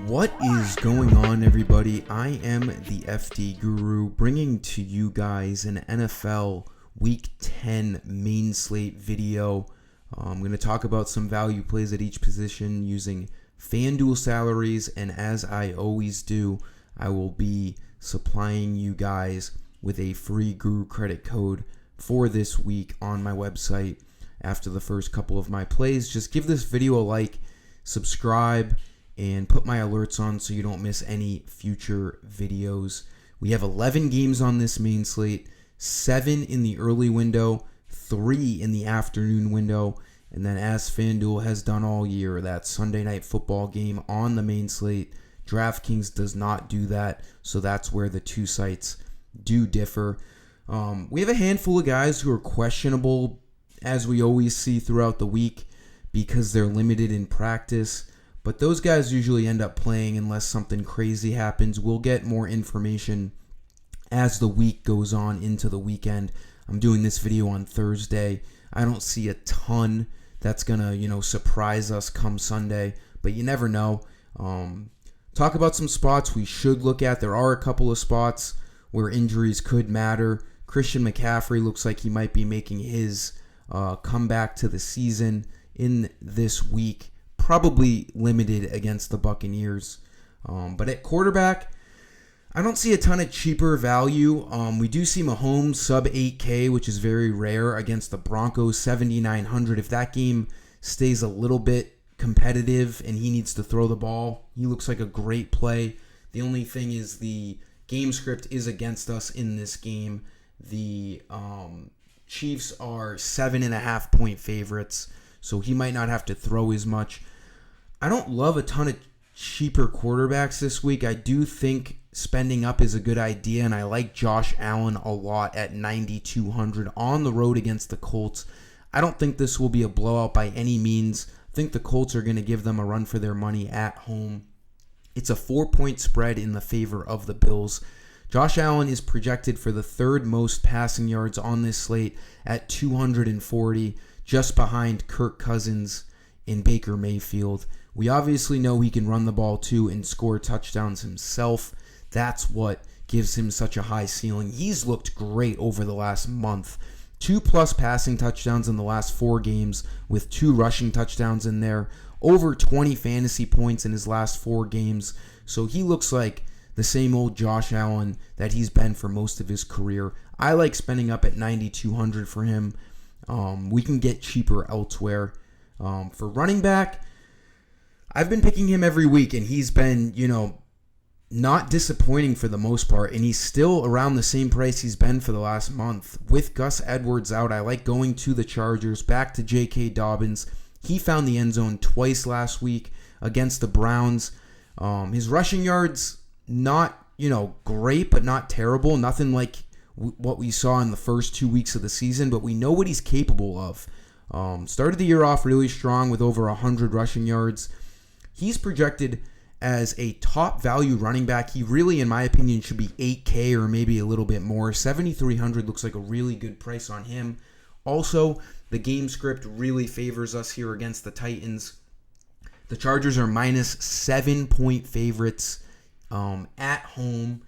What is going on, everybody? I am the FD Guru, bringing to you guys an NFL Week 10 main slate video. I'm going to talk about some value plays at each position using FanDuel salaries, and as I always do, I will be supplying you guys with a free Guru credit code for this week on my website after the first couple of my plays. Just give this video a like, subscribe, and put my alerts on so you don't miss any future videos. We have 11 games on this main slate, 7 in the early window, 3 in the afternoon window, and then as FanDuel has done all year, that Sunday night football game on the main slate. DraftKings does not do that, so that's where the two sites do differ. We have a handful of guys who are questionable, as we always see throughout the week, because they're limited in practice. But those guys usually end up playing unless something crazy happens. We'll get more information as the week goes on into the weekend. I'm doing this video on Thursday. I don't see a ton that's going to, surprise us come Sunday, but you never know. Talk about some spots we should look at. There are a couple of spots where injuries could matter. Christian McCaffrey looks like he might be making his comeback to the season in this week. Probably limited against the Buccaneers. But at quarterback, I don't see a ton of cheaper value. We do see Mahomes sub 8K, which is very rare, against the Broncos, 7,900. If that game stays a little bit competitive and he needs to throw the ball, he looks like a great play. The only thing is the game script is against us in this game. The Chiefs are 7.5-point favorites, so he might not have to throw as much. I don't love a ton of cheaper quarterbacks this week. I do think spending up is a good idea, and I like Josh Allen a lot at 9,200 on the road against the Colts. I don't think this will be a blowout by any means. I think the Colts are going to give them a run for their money at home. It's a 4-point spread in the favor of the Bills. Josh Allen is projected for the third most passing yards on this slate at 240, just behind Kirk Cousins and Baker Mayfield. We obviously know he can run the ball too and score touchdowns himself. That's what gives him such a high ceiling. He's looked great over the last month. 2+ passing touchdowns in the last 4 games with 2 rushing touchdowns in there. Over 20 fantasy points in his last 4 games. So he looks like the same old Josh Allen that he's been for most of his career. I like spending up at 9,200 for him. We can get cheaper elsewhere. For running back, I've been picking him every week, and he's been, not disappointing for the most part, and he's still around the same price he's been for the last month. With Gus Edwards out, I like going to the Chargers, back to J.K. Dobbins. He found the end zone twice last week against the Browns. His rushing yards, not, great, but not terrible. Nothing like what we saw in the first 2 weeks of the season, but we know what he's capable of. Started the year off really strong with over 100 rushing yards. He's projected as a top value running back. He really, in my opinion, should be 8K or maybe a little bit more. 7,300 looks like a really good price on him. Also, the game script really favors us here against the Titans. The Chargers are minus 7-point favorites at home.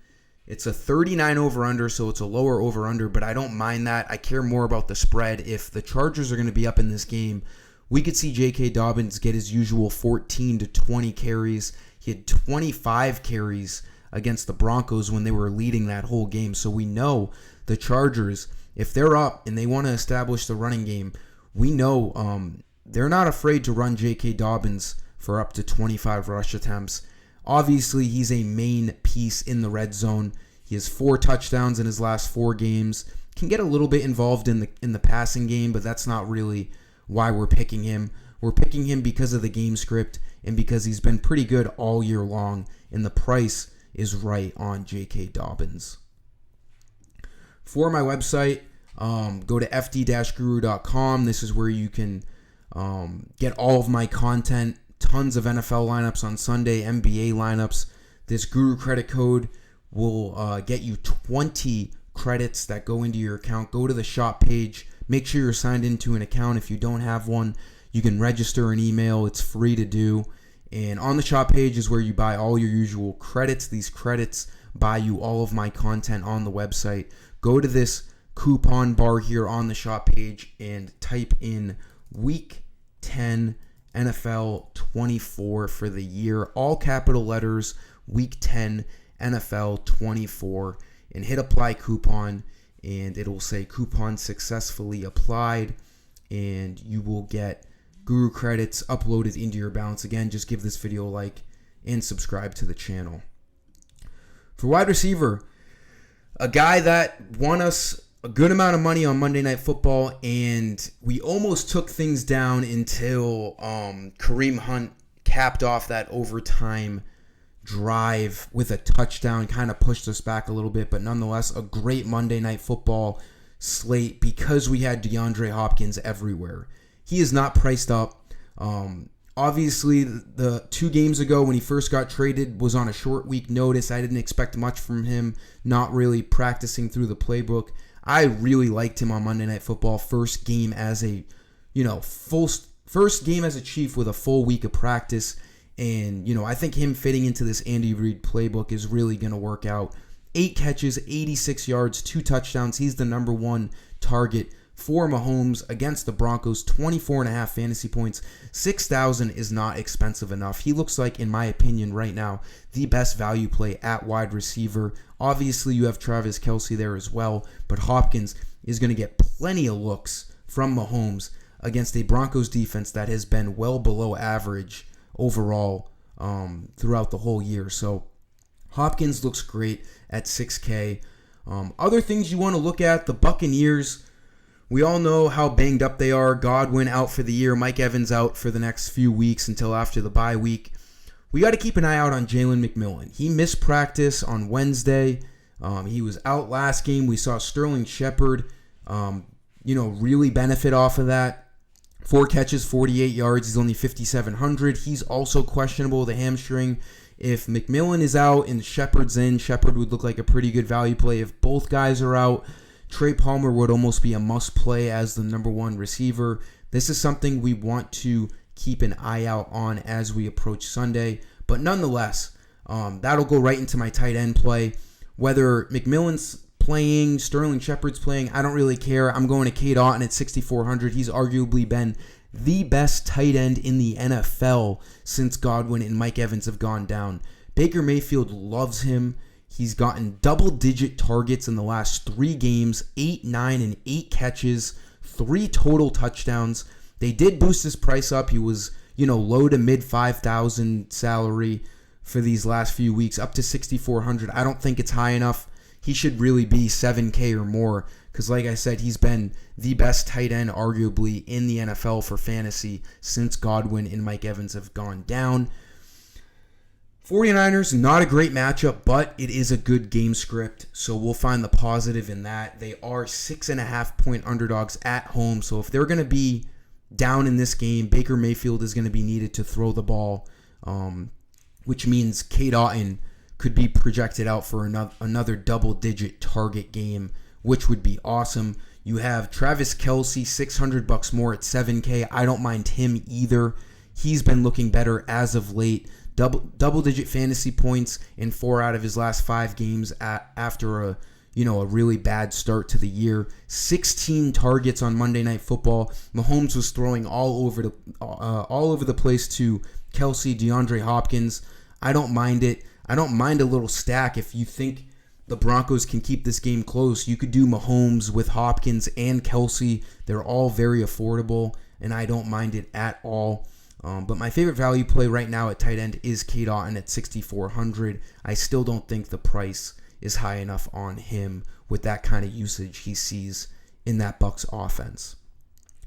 It's a 39 over-under, so it's a lower over-under, but I don't mind that. I care more about the spread. If the Chargers are going to be up in this game, we could see J.K. Dobbins get his usual 14 to 20 carries. He had 25 carries against the Broncos when they were leading that whole game. So we know the Chargers, if they're up and they want to establish the running game, we know they're not afraid to run J.K. Dobbins for up to 25 rush attempts. Obviously, he's a main piece in the red zone. He has 4 touchdowns in his last 4 games. Can get a little bit involved in the passing game, but that's not really why we're picking him. We're picking him because of the game script and because he's been pretty good all year long, and the price is right on J.K. Dobbins. For my website, go to fd-guru.com. This is where you can get all of my content. Tons of NFL lineups on Sunday, NBA lineups. This Guru credit code will get you 20 credits that go into your account. Go to the shop page. Make sure you're signed into an account. If you don't have one, you can register an email. It's free to do. And on the shop page is where you buy all your usual credits. These credits buy you all of my content on the website. Go to this coupon bar here on the shop page and type in Week 10 NFL 24 for the year. All capital letters, Week 10 NFL 24, and hit apply coupon, and it will say coupon successfully applied, and you will get Guru credits uploaded into your balance. Again, just give this video a like and subscribe to the channel. For wide receiver, a guy that won us a good amount of money on Monday Night Football, and we almost took things down until Kareem Hunt capped off that overtime drive with a touchdown, kind of pushed us back a little bit, but nonetheless, a great Monday Night Football slate because we had DeAndre Hopkins everywhere. He is not priced up. Obviously, the 2 games ago when he first got traded was on a short week notice. I didn't expect much from him, not really practicing through the playbook. I really liked him on Monday Night Football. First game as a Chief with a full week of practice. And, I think him fitting into this Andy Reid playbook is really going to work out. 8 catches, 86 yards, 2 touchdowns. He's the number 1 target for Mahomes against the Broncos. 24.5 fantasy points. 6,000 is not expensive enough. He looks like, in my opinion, right now, the best value play at wide receiver. Obviously, you have Travis Kelce there as well, but Hopkins is going to get plenty of looks from Mahomes against a Broncos defense that has been well below average overall throughout the whole year. So Hopkins looks great at 6K. Other things you want to look at, the Buccaneers. We all know how banged up they are. Godwin out for the year. Mike Evans out for the next few weeks until after the bye week. We got to keep an eye out on Jalen McMillan. He missed practice on Wednesday. He was out last game. We saw Sterling Shepard, really benefit off of that. 4 catches, 48 yards. He's only 5,700. He's also questionable with a hamstring. If McMillan is out and Shepard's in, Shepard would look like a pretty good value play. If both guys are out, Trey Palmer would almost be a must-play as the number 1 receiver. This is something we want to keep an eye out on as we approach Sunday. But nonetheless, that'll go right into my tight end play. Whether McMillan's playing, Sterling Shepard's playing, I don't really care. I'm going to Cade Otton at 6,400. He's arguably been the best tight end in the NFL since Godwin and Mike Evans have gone down. Baker Mayfield loves him. He's gotten double-digit targets in the last 3 games, 8, 9, and 8 catches, 3 total touchdowns. They did boost his price up. He was, low to mid 5,000 salary for these last few weeks, up to 6,400. I don't think it's high enough. He should really be 7K or more because, like I said, he's been the best tight end arguably in the NFL for fantasy since Godwin and Mike Evans have gone down. 49ers, not a great matchup, but it is a good game script, so we'll find the positive in that. They are 6.5-point underdogs at home, so if they're going to be down in this game, Baker Mayfield is going to be needed to throw the ball, which means Cade Otton could be projected out for another double-digit target game, which would be awesome. You have Travis Kelce, $600 more at 7K. I don't mind him either. He's been looking better as of late. Double-digit fantasy points in 4 out of his last 5 games after a really bad start to the year. 16 targets on Monday Night Football. Mahomes was throwing all over the place to Kelce, DeAndre Hopkins. I don't mind it. I don't mind a little stack. If you think the Broncos can keep this game close, you could do Mahomes with Hopkins and Kelce. They're all very affordable, and I don't mind it at all. But my favorite value play right now at tight end is Cade Otton at 6,400. I still don't think the price is high enough on him with that kind of usage he sees in that Bucs offense.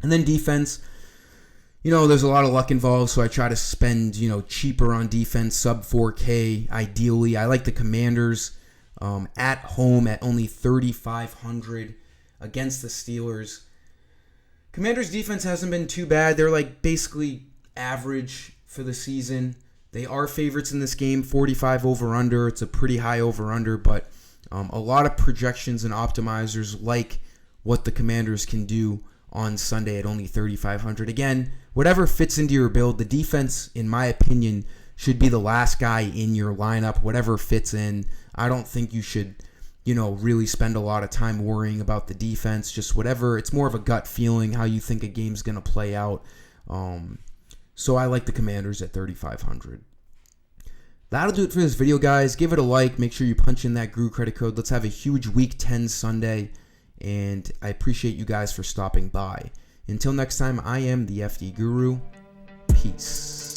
And then defense, there's a lot of luck involved, so I try to spend, cheaper on defense, sub 4K ideally. I like the Commanders at home at only 3,500 against the Steelers. Commanders defense hasn't been too bad. They're like basically average for the season. They are favorites in this game, 45 over-under. It's a pretty high over-under, but a lot of projections and optimizers like what the Commanders can do on Sunday at only 3,500. Again, whatever fits into your build. The defense, in my opinion, should be the last guy in your lineup, whatever fits in. I don't think you should, really spend a lot of time worrying about the defense. Just whatever. It's more of a gut feeling how you think a game's going to play out. So I like the Commanders at 3,500. That'll do it for this video, guys. Give it a like. Make sure you punch in that GURU credit code. Let's have a huge Week 10 Sunday. And I appreciate you guys for stopping by. Until next time, I am the FD Guru. Peace.